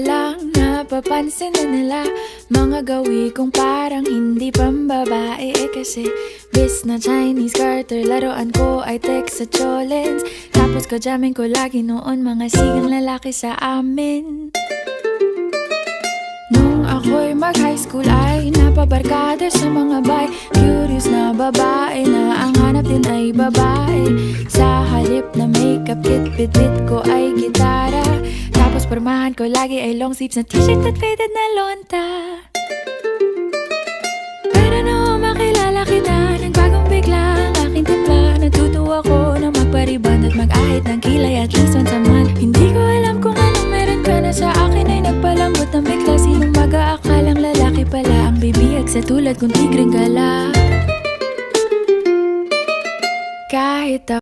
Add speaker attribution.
Speaker 1: lang napapansin na nila mga gawi kong parang hindi pambabae. Kasi bis na Chinese Carter, laruan ko ay text sa cholens. Tapos kajamin ko lagi noon mga sigang lalaki sa amin. Nung ako'y mag-high school ay napabarkada sa mga bay. Curious na babae na ang hanap din ay babae. Sa halip na makeup kit, bit-bit ko ay gitara. Tapos pormahan ko lagi ay long sleeves na t-shirt at faded na lonta. Pero nung makilala kita, nagbagong bigla ang aking timpla. Natutuwa ko na magpariband at mag-ahit ng kilay at least once a month. Hindi ko alam kung anong meron ka na sa akin ay nagpalambot ng bigla. Sinong mag-aakalang lalaki pala ang bibihag sa tulad kong tigreng gala.